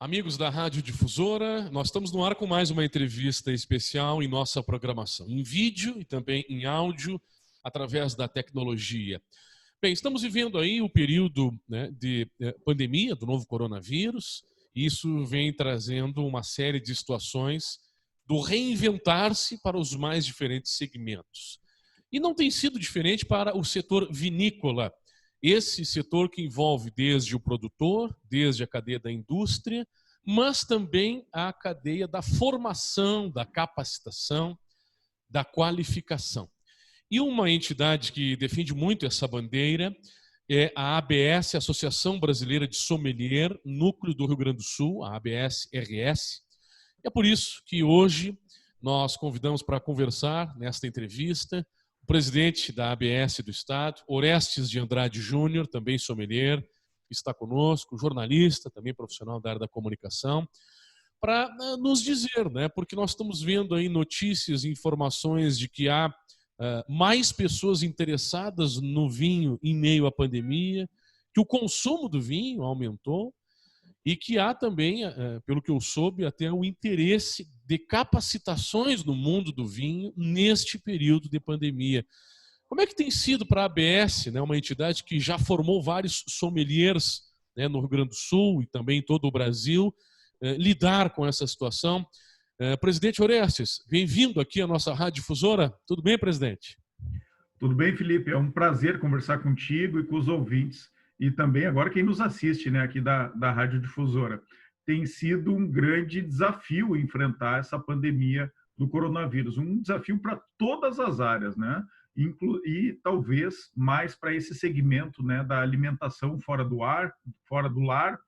Amigos da Rádio Difusora, nós estamos no ar com mais uma entrevista especial em nossa programação, em vídeo e também em áudio, através da tecnologia. Bem, estamos vivendo aí o período de pandemia do novo coronavírus, e isso vem trazendo uma série de situações do reinventar-se para os mais diferentes segmentos. E não tem sido diferente para o setor vinícola, esse setor que envolve desde o produtor, desde a cadeia da indústria, mas também a cadeia da formação, da capacitação, da qualificação. E uma entidade que defende muito essa bandeira é a ABS, Associação Brasileira de Sommelier, núcleo do Rio Grande do Sul, a ABS-RS. É por isso que hoje nós convidamos para conversar nesta entrevista o presidente da ABS do Estado, Orestes de Andrade Júnior, também sommelier, está conosco, jornalista, também profissional da área da comunicação, para nos dizer, porque nós estamos vendo aí notícias e informações de que há mais pessoas interessadas no vinho em meio à pandemia, que o consumo do vinho aumentou e que há também, pelo que eu soube, até o interesse de capacitações no mundo do vinho neste período de pandemia. Como é que tem sido para a ABS, uma entidade que já formou vários sommeliers no Rio Grande do Sul e também em todo o Brasil, lidar com essa situação? Presidente Orestes, bem-vindo aqui à nossa Rádio Difusora. Tudo bem, presidente? Tudo bem, Felipe? É um prazer conversar contigo e com os ouvintes e também agora quem nos assiste aqui da Rádio Difusora. Tem sido um grande desafio enfrentar essa pandemia do coronavírus, um desafio para todas as áreas, e talvez mais para esse segmento da alimentação fora do lar,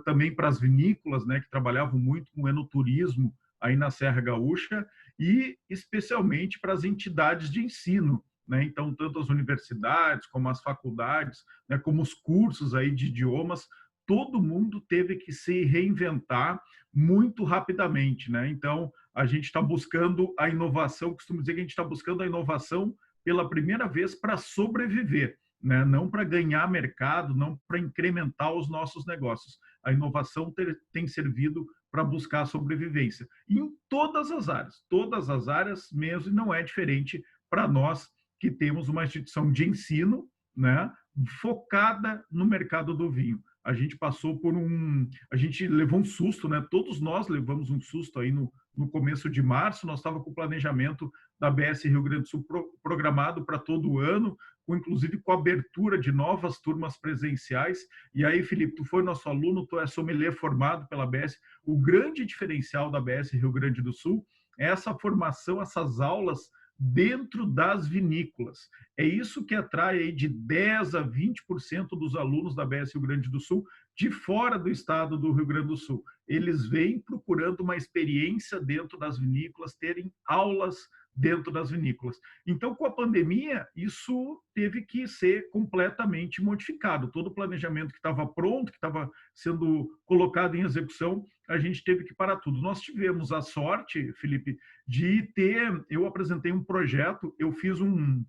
também para as vinícolas, que trabalhavam muito com enoturismo aí na Serra Gaúcha, e especialmente para as entidades de ensino. Então, tanto as universidades, como as faculdades, como os cursos aí de idiomas, todo mundo teve que se reinventar muito rapidamente. Então, a gente está buscando a inovação, costumo dizer que a gente está buscando a inovação pela primeira vez para sobreviver, não para ganhar mercado, não para incrementar os nossos negócios. A inovação tem servido para buscar a sobrevivência. E em todas as áreas mesmo, e não é diferente para nós, que temos uma instituição de ensino focada no mercado do vinho. A gente passou por a gente levou um susto, todos nós levamos um susto aí no começo de março. Nós estávamos com o planejamento da ABS Rio Grande do Sul programado para todo o ano, inclusive com a abertura de novas turmas presenciais. E aí, Felipe, tu foi nosso aluno, tu é sommelier formado pela ABS. O grande diferencial da ABS Rio Grande do Sul é essa formação, essas aulas dentro das vinícolas. É isso que atrai aí de 10% a 20% dos alunos da ABS Rio Grande do Sul de fora do estado do Rio Grande do Sul. Eles vêm procurando uma experiência dentro das vinícolas, terem aulas dentro das vinícolas. Então, com a pandemia, isso teve que ser completamente modificado. Todo o planejamento que estava pronto, que estava sendo colocado em execução, a gente teve que parar tudo. Nós tivemos a sorte, Felipe, eu apresentei um projeto, eu fiz um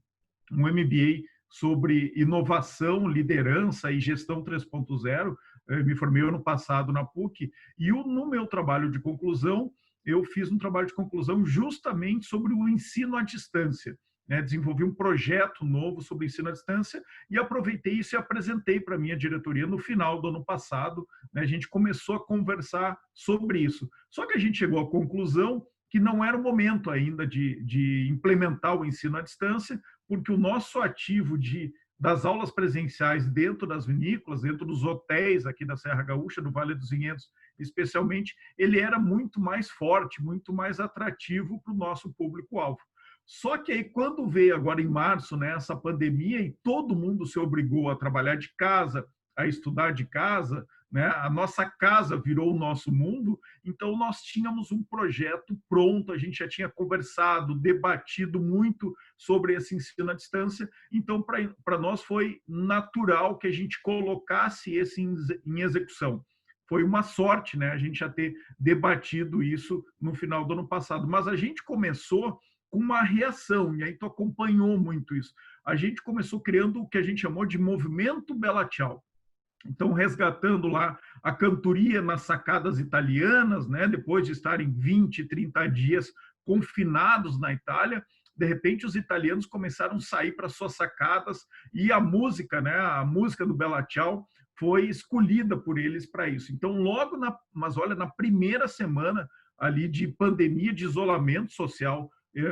MBA sobre inovação, liderança e gestão 3.0, me formei ano passado na PUC, e no meu trabalho de conclusão, eu fiz um trabalho de conclusão justamente sobre o ensino à distância. Desenvolvi um projeto novo sobre ensino à distância e aproveitei isso e apresentei para a minha diretoria no final do ano passado. A gente começou a conversar sobre isso. Só que a gente chegou à conclusão que não era o momento ainda de implementar o ensino à distância, porque o nosso ativo das aulas presenciais dentro das vinícolas, dentro dos hotéis aqui da Serra Gaúcha, do Vale dos Vinhedos especialmente, ele era muito mais forte, muito mais atrativo para o nosso público-alvo. Só que aí, quando veio agora em março, essa pandemia, e todo mundo se obrigou a trabalhar de casa, a estudar de casa, a nossa casa virou o nosso mundo, então nós tínhamos um projeto pronto, a gente já tinha conversado, debatido muito sobre esse ensino à distância, então para nós foi natural que a gente colocasse esse em execução. Foi uma sorte, a gente já ter debatido isso no final do ano passado, mas a gente começou com uma reação, e aí tu acompanhou muito isso. A gente começou criando o que a gente chamou de movimento Bela Tchau. Então, resgatando lá a cantoria nas sacadas italianas, né? Depois de estarem 20, 30 dias confinados na Itália, de repente os italianos começaram a sair para suas sacadas e a música, né? A música do Bella Ciao foi escolhida por eles para isso. Então, mas olha, na primeira semana ali de pandemia, de isolamento social,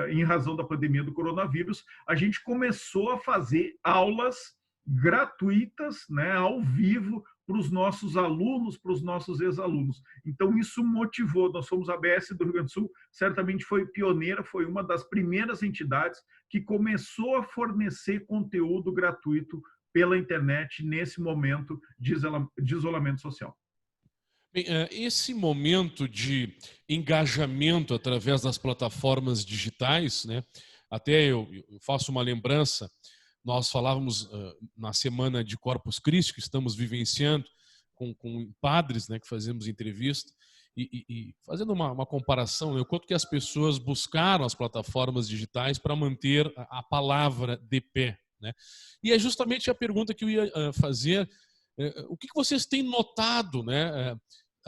em razão da pandemia do coronavírus, a gente começou a fazer aulas gratuitas, né, ao vivo, para os nossos alunos, para os nossos ex-alunos. Então, isso motivou. Nós somos a ABS do Rio Grande do Sul, certamente foi pioneira, foi uma das primeiras entidades que começou a fornecer conteúdo gratuito pela internet nesse momento de isolamento social. Bem, esse momento de engajamento através das plataformas digitais, né? Até eu faço uma lembrança. Nós falávamos na semana de Corpus Christi, que estamos vivenciando com padres, né, que fazemos entrevista, e fazendo uma comparação, né, o quanto que as pessoas buscaram as plataformas digitais para manter a palavra de pé. Né? E é justamente a pergunta que eu ia fazer. O que vocês têm notado, né?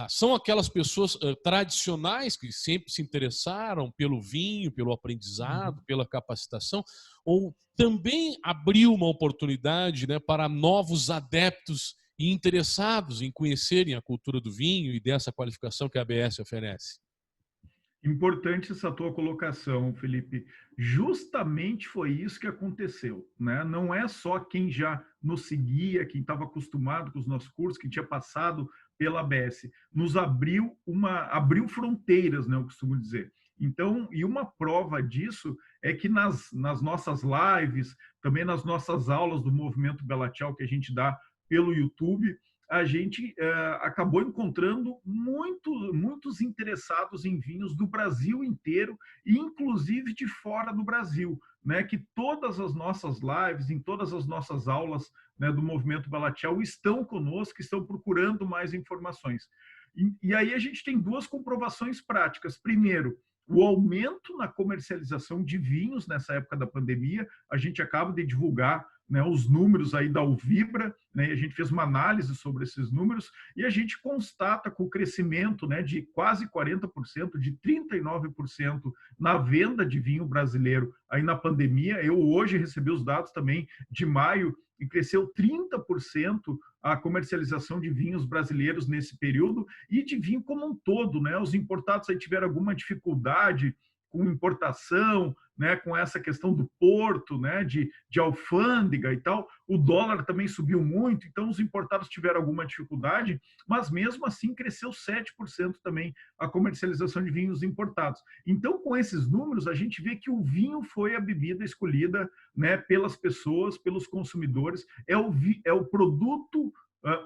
São aquelas pessoas tradicionais que sempre se interessaram pelo vinho, pelo aprendizado, pela capacitação, ou também abriu uma oportunidade, né, para novos adeptos e interessados em conhecerem a cultura do vinho e dessa qualificação que a ABS oferece? Importante essa tua colocação, Felipe. Justamente foi isso que aconteceu, né? Não é só quem já nos seguia, quem estava acostumado com os nossos cursos, que tinha passado pela ABS, nos abriu fronteiras, né? Eu costumo dizer. Então, e uma prova disso é que nas nossas lives, também nas nossas aulas do Movimento Bella Ciao que a gente dá pelo YouTube, a gente acabou encontrando muitos interessados em vinhos do Brasil inteiro e inclusive de fora do Brasil, né? Que todas as nossas lives, em todas as nossas aulas, né, do Movimento Bella Ciao estão conosco, estão procurando mais informações. E aí a gente tem duas comprovações práticas. Primeiro, o aumento na comercialização de vinhos nessa época da pandemia. A gente acaba de divulgar, né, os números aí da Uvibra, né, e a gente fez uma análise sobre esses números e a gente constata com o crescimento, né, de quase 40%, de 39% na venda de vinho brasileiro aí na pandemia. Eu hoje recebi os dados também de maio e cresceu 30% a comercialização de vinhos brasileiros nesse período e de vinho como um todo, né? Os importados aí tiveram alguma dificuldade com importação, né, com essa questão do porto, né, de alfândega e tal. O dólar também subiu muito, então os importados tiveram alguma dificuldade, mas mesmo assim cresceu 7% também a comercialização de vinhos importados. Então, com esses números, a gente vê que o vinho foi a bebida escolhida, né, pelas pessoas, pelos consumidores, é o produto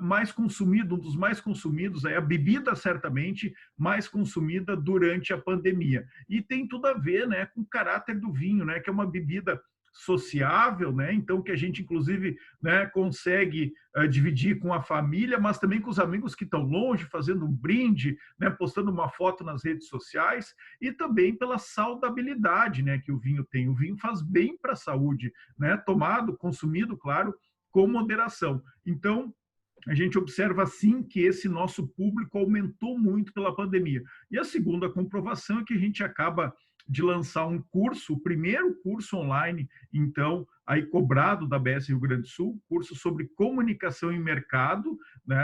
mais consumido, um dos mais consumidos, é a bebida certamente mais consumida durante a pandemia. E tem tudo a ver, né, com o caráter do vinho, né, que é uma bebida sociável, né, então que a gente inclusive, né, consegue dividir com a família, mas também com os amigos que estão longe, fazendo um brinde, né, postando uma foto nas redes sociais, e também pela saudabilidade, né, que o vinho tem. O vinho faz bem para a saúde, né, tomado, consumido, claro, com moderação. Então, a gente observa, sim, que esse nosso público aumentou muito pela pandemia. E a segunda comprovação é que a gente acaba de lançar um curso, o primeiro curso online, então, aí cobrado da ABS Rio Grande do Sul, curso sobre comunicação em mercado, né,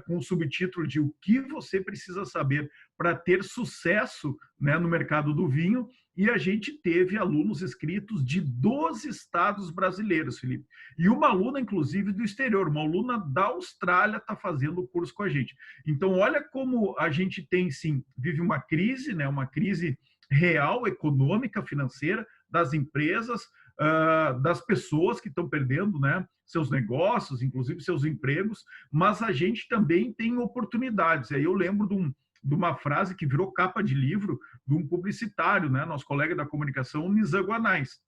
com o subtítulo de O que você precisa saber para ter sucesso, né, no mercado do vinho. E a gente teve alunos inscritos de 12 estados brasileiros, Felipe. E uma aluna, inclusive, do exterior, uma aluna da Austrália está fazendo o curso com a gente. Então, olha como a gente tem, sim, vive uma crise, né, uma crise real, econômica, financeira, das empresas, das pessoas que estão perdendo, né, seus negócios, inclusive seus empregos, mas a gente também tem oportunidades. Aí eu lembro de uma frase que virou capa de livro de um publicitário, né, nosso colega da comunicação, o Nizam Guanais.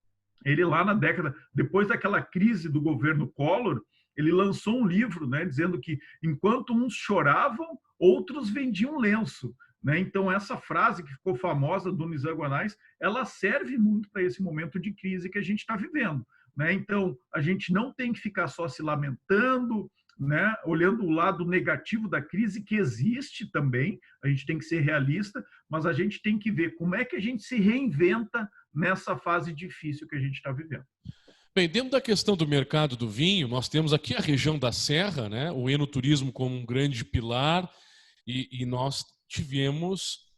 Ele lá na década, depois daquela crise do governo Collor, ele lançou um livro, né, dizendo que enquanto uns choravam, outros vendiam lenço. Né? Então, essa frase que ficou famosa do Nizam Guanais, ela serve muito para esse momento de crise que a gente está vivendo. Né? Então, a gente não tem que ficar só se lamentando, né, olhando o lado negativo da crise, que existe também, a gente tem que ser realista, mas a gente tem que ver como é que a gente se reinventa nessa fase difícil que a gente está vivendo. Bem, dentro da questão do mercado do vinho, nós temos aqui a região da Serra, né, o enoturismo como um grande pilar, e nós tivemos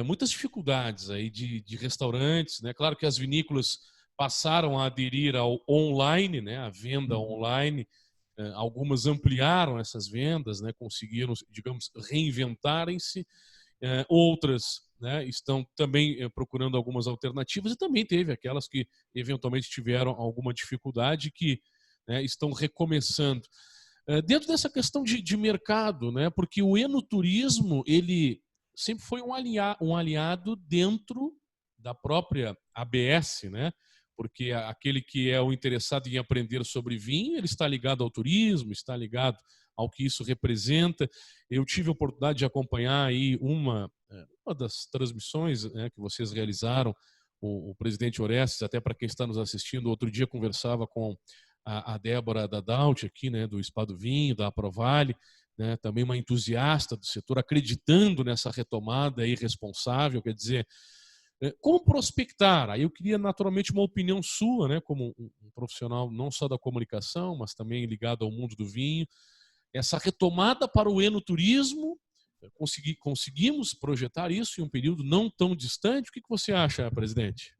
muitas dificuldades aí de restaurantes, né? Claro que as vinícolas passaram a aderir ao online, né, a venda online, algumas ampliaram essas vendas, né, conseguiram, digamos, reinventarem-se, outras, né, estão também procurando algumas alternativas, e também teve aquelas que eventualmente tiveram alguma dificuldade que, né, estão recomeçando. Dentro dessa questão de mercado, né, porque o enoturismo ele sempre foi um aliado dentro da própria ABS, né? Porque aquele que é o interessado em aprender sobre vinho, ele está ligado ao turismo, está ligado ao que isso representa. Eu tive a oportunidade de acompanhar aí uma das transmissões, né, que vocês realizaram, o presidente Orestes, até para quem está nos assistindo, outro dia conversava com a Débora Dadalt aqui, né, do Spa do Vinho, da Aprovale, né, também uma entusiasta do setor, acreditando nessa retomada aí responsável, quer dizer, como prospectar? Aí eu queria naturalmente uma opinião sua, né, como um profissional não só da comunicação, mas também ligado ao mundo do vinho, essa retomada para o enoturismo, conseguimos projetar isso em um período não tão distante? O que você acha, presidente?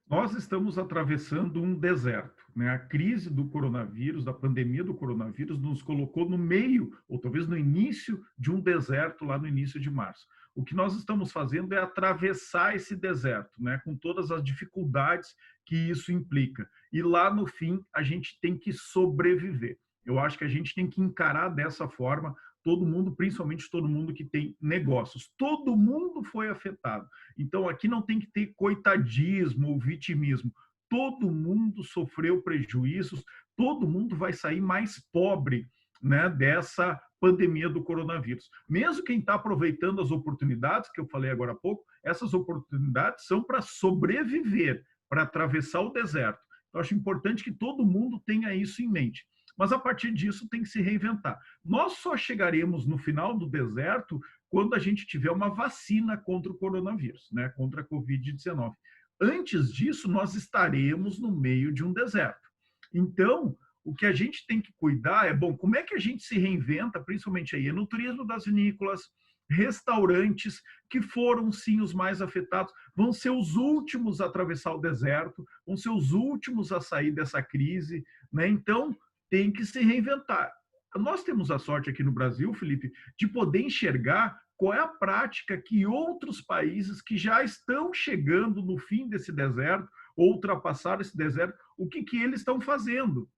Nós estamos atravessando um deserto, né? A crise do coronavírus, da pandemia do coronavírus, nos colocou no meio, ou talvez no início, de um deserto lá no início de março. O que nós estamos fazendo é atravessar esse deserto, né? Com todas as dificuldades que isso implica. E lá no fim, a gente tem que sobreviver. Eu acho que a gente tem que encarar dessa forma todo mundo, principalmente todo mundo que tem negócios. Todo mundo foi afetado. Então, aqui não tem que ter coitadismo ou vitimismo. Todo mundo sofreu prejuízos, todo mundo vai sair mais pobre, né, dessa pandemia do coronavírus. Mesmo quem está aproveitando as oportunidades, que eu falei agora há pouco, essas oportunidades são para sobreviver, para atravessar o deserto. Eu acho importante que todo mundo tenha isso em mente. Mas a partir disso tem que se reinventar. Nós só chegaremos no final do deserto quando a gente tiver uma vacina contra o coronavírus, né, contra a Covid-19. Antes disso, nós estaremos no meio de um deserto. Então, o que a gente tem que cuidar é, bom, como é que a gente se reinventa, principalmente aí no turismo das vinícolas, restaurantes, que foram sim os mais afetados, vão ser os últimos a atravessar o deserto, vão ser os últimos a sair dessa crise, né? Então, tem que se reinventar. Nós temos a sorte aqui no Brasil, Felipe, de poder enxergar qual é a prática que outros países que já estão chegando no fim desse deserto, ou ultrapassaram esse deserto, o que eles estão fazendo.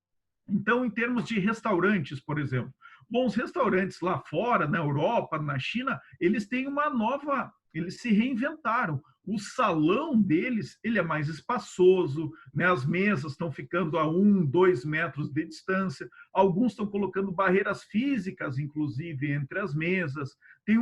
Então, em termos de restaurantes, por exemplo, bons restaurantes lá fora, na Europa, na China, eles têm uma nova, eles se reinventaram. O salão deles, ele é mais espaçoso, né? As mesas estão ficando a 2 metros de distância, alguns estão colocando barreiras físicas, inclusive, entre as mesas, tem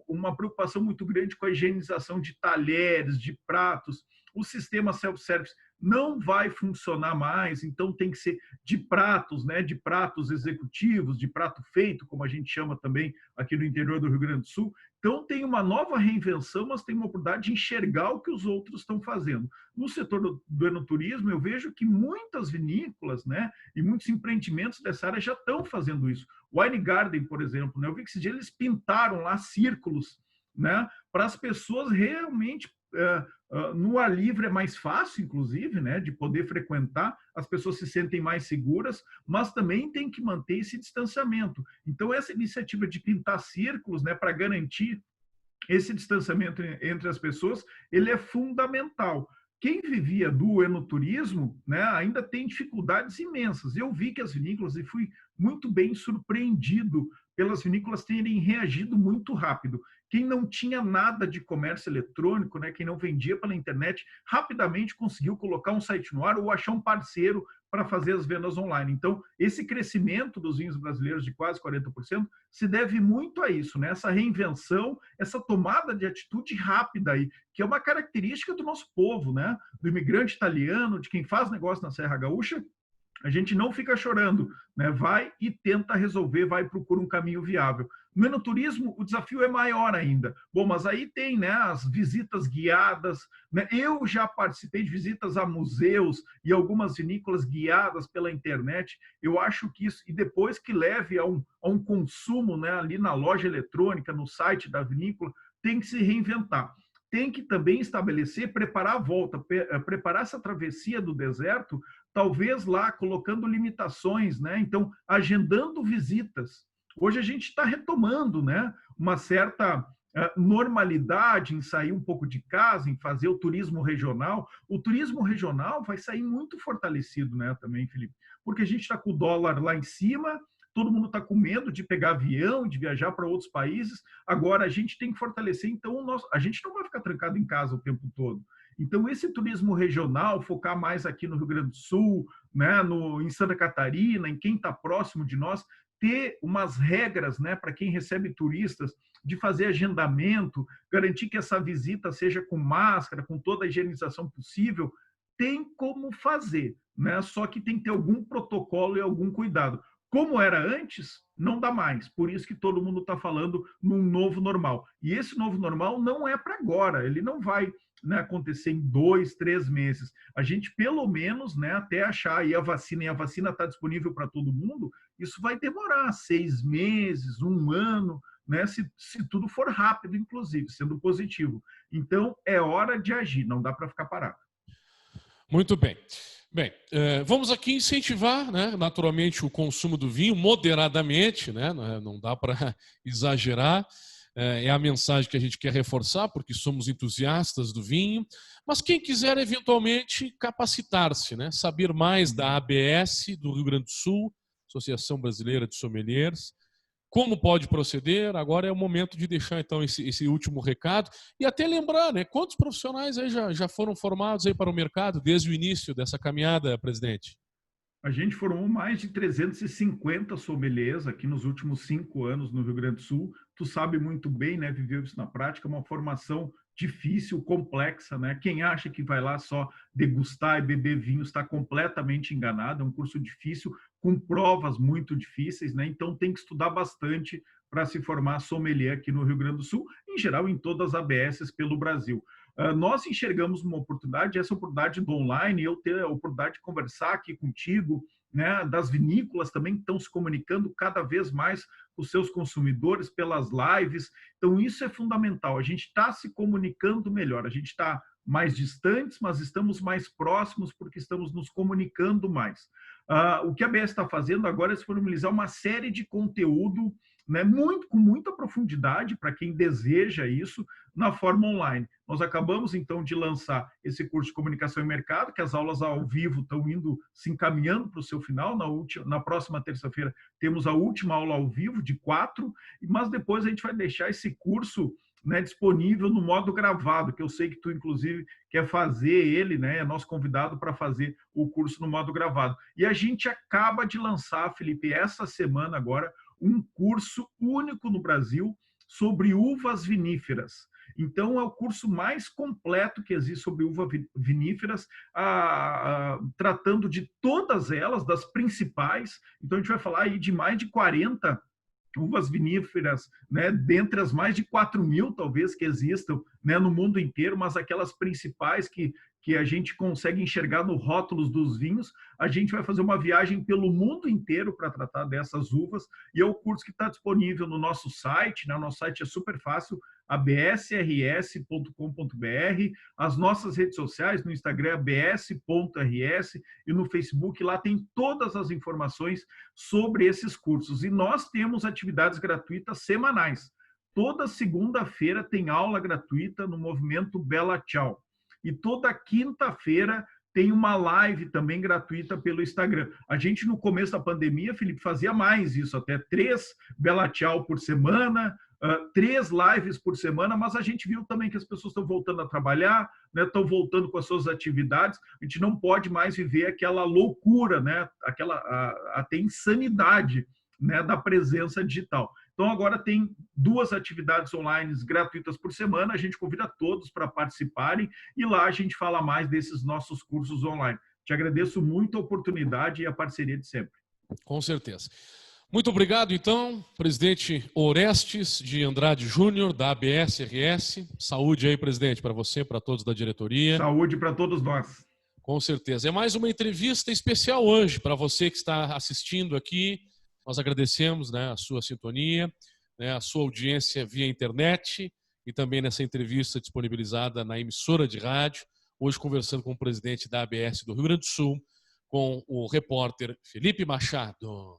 uma preocupação muito grande com a higienização de talheres, de pratos, o sistema self-service não vai funcionar mais, então tem que ser de pratos, né, de pratos executivos, de prato feito, como a gente chama também aqui no interior do Rio Grande do Sul. Então tem uma nova reinvenção, mas tem uma oportunidade de enxergar o que os outros estão fazendo. No setor do enoturismo, eu vejo que muitas vinícolas, né, e muitos empreendimentos dessa área já estão fazendo isso. Wine Garden, por exemplo, né, eu vi que esse dia eles pintaram lá círculos, né, para as pessoas realmente no ar livre é mais fácil, inclusive, né, de poder frequentar, as pessoas se sentem mais seguras, mas também tem que manter esse distanciamento. Então, essa iniciativa de pintar círculos, né, para garantir esse distanciamento entre as pessoas, ele é fundamental. Quem vivia do enoturismo, né, ainda tem dificuldades imensas. Eu vi que as vinícolas, e fui muito bem surpreendido pelas vinícolas terem reagido muito rápido. Quem não tinha nada de comércio eletrônico, né, quem não vendia pela internet, rapidamente conseguiu colocar um site no ar ou achar um parceiro para fazer as vendas online. Então, esse crescimento dos vinhos brasileiros de quase 40% se deve muito a isso, né? Essa reinvenção, essa tomada de atitude rápida aí, que é uma característica do nosso povo, né? Do imigrante italiano, de quem faz negócio na Serra Gaúcha, A gente não fica chorando, né? Vai e tenta resolver, vai e procura um caminho viável. No enoturismo, o desafio é maior ainda. Bom, mas aí tem, né, as visitas guiadas, né? Eu já participei de visitas a museus e algumas vinícolas guiadas pela internet. Eu acho que isso, e depois que leve a um consumo, né, ali na loja eletrônica, no site da vinícola, tem que se reinventar. Tem que também estabelecer, preparar a volta, preparar essa travessia do deserto, talvez lá colocando limitações, né? Então, agendando visitas. Hoje a gente está retomando, né, uma certa normalidade em sair um pouco de casa, em fazer o turismo regional. O turismo regional vai sair muito fortalecido, né, também, Felipe, porque a gente está com o dólar lá em cima, todo mundo está com medo de pegar avião, de viajar para outros países. Agora, a gente tem que fortalecer, então, a gente não vai ficar trancado em casa o tempo todo. Então, esse turismo regional, focar mais aqui no Rio Grande do Sul, né, em Santa Catarina, em quem está próximo de nós, ter umas regras, né, para quem recebe turistas, de fazer agendamento, garantir que essa visita seja com máscara, com toda a higienização possível, tem como fazer, né? Só que tem que ter algum protocolo e algum cuidado. Como era antes, não dá mais. Por isso que todo mundo está falando num novo normal. E esse novo normal não é para agora. Ele não vai, né, acontecer em 2, 3 meses. A gente, pelo menos, né, até achar aí a vacina, e a vacina está disponível para todo mundo, isso vai demorar 6 meses, 1 ano, né, se tudo for rápido, inclusive, sendo positivo. Então, é hora de agir, não dá para ficar parado. Muito bem. Bem, vamos aqui incentivar, né, naturalmente, o consumo do vinho moderadamente, né, não dá para exagerar, é a mensagem que a gente quer reforçar, porque somos entusiastas do vinho, mas quem quiser eventualmente capacitar-se, né, saber mais da ABS do Rio Grande do Sul, Associação Brasileira de Sommeliers, como pode proceder? Agora é o momento de deixar então esse último recado e até lembrar, né, quantos profissionais aí já foram formados aí para o mercado desde o início dessa caminhada, presidente? A gente formou mais de 350 sommeliers aqui nos últimos 5 anos no Rio Grande do Sul. Tu sabe muito bem, né? Viveu isso na prática, uma formação difícil, complexa, né? Quem acha que vai lá só degustar e beber vinho está completamente enganado. É um curso difícil, com provas muito difíceis, né? Então tem que estudar bastante para se formar sommelier aqui no Rio Grande do Sul, em geral em todas as ABSs pelo Brasil. Nós enxergamos uma oportunidade, essa oportunidade do online, eu ter a oportunidade de conversar aqui contigo, né, das vinícolas também que estão se comunicando cada vez mais com os seus consumidores pelas lives. Então, isso é fundamental. A gente está se comunicando melhor, a gente está mais distantes, mas estamos mais próximos porque estamos nos comunicando mais. O que a ABS está fazendo agora é disponibilizar uma série de conteúdo, né, com muita profundidade para quem deseja isso na forma online. Nós acabamos, então, de lançar esse curso de comunicação e mercado, que as aulas ao vivo estão se encaminhando para o seu final. Na próxima terça-feira temos a última aula ao vivo, de 4, mas depois a gente vai deixar esse curso, né, disponível no modo gravado, que eu sei que tu, inclusive, quer fazer ele, né, é nosso convidado para fazer o curso no modo gravado. E a gente acaba de lançar, Felipe, essa semana agora, um curso único no Brasil sobre uvas viníferas. Então, é o curso mais completo que existe sobre uvas viníferas, tratando de todas elas, das principais. Então, a gente vai falar aí de mais de 40 uvas viníferas, né, dentre as mais de 4.000, talvez, que existam, né, no mundo inteiro, mas aquelas principais que a gente consegue enxergar no rótulos dos vinhos. A gente vai fazer uma viagem pelo mundo inteiro para tratar dessas uvas, e é o curso que está disponível no nosso site, né? O nosso site é super fácil, absrs.com.br, as nossas redes sociais, no Instagram, abs.rs, e no Facebook, lá tem todas as informações sobre esses cursos. E nós temos atividades gratuitas semanais. Toda segunda-feira tem aula gratuita no movimento Bela Tchau. E toda quinta-feira tem uma live também gratuita pelo Instagram. A gente, no começo da pandemia, Felipe, fazia mais isso, até 3 Bela Tchau por semana, 3 lives por semana, mas a gente viu também que as pessoas estão voltando a trabalhar, né, estão voltando com as suas atividades. A gente não pode mais viver aquela loucura, né, até insanidade, né, da presença digital. Então, agora tem 2 atividades online gratuitas por semana. A gente convida todos para participarem e lá a gente fala mais desses nossos cursos online. Te agradeço muito a oportunidade e a parceria de sempre. Com certeza. Muito obrigado, então, presidente Orestes de Andrade Júnior, da ABS-RS. Saúde aí, presidente, para você, para todos da diretoria. Saúde para todos nós. Com certeza. É mais uma entrevista especial hoje para você que está assistindo aqui. Nós agradecemos, né, a sua sintonia, né, a sua audiência via internet e também nessa entrevista disponibilizada na emissora de rádio. Hoje conversando com o presidente da ABS do Rio Grande do Sul, com o repórter Felipe Machado.